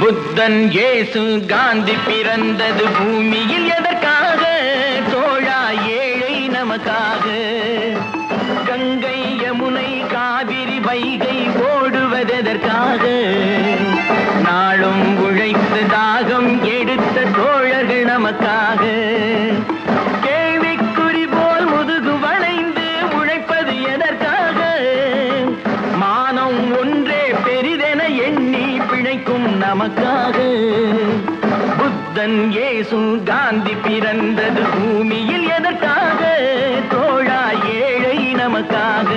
புத்தன் இயேசு காந்தி பிறந்தது பூமியில் எதற்காக? தோழா ஏழை நமக்காக. கங்கை யமுனை காவிரி வைகை ஓடுவதற்காக? நாளும் உழைத்து தாகம் எடுத்த தோழர்கள் நமக்காக. கேள்விக்குறி போல் முதுகு வளைந்து உழைப்பது எதற்காக? மானம் ஒன்றே பெரிதென எண்ணி பிழைக்கும் நமக்காக. புத்தன் இயேசு காந்தி பிறந்தது பூமியில் எதற்காக? தோழா ஏழை நமக்காக.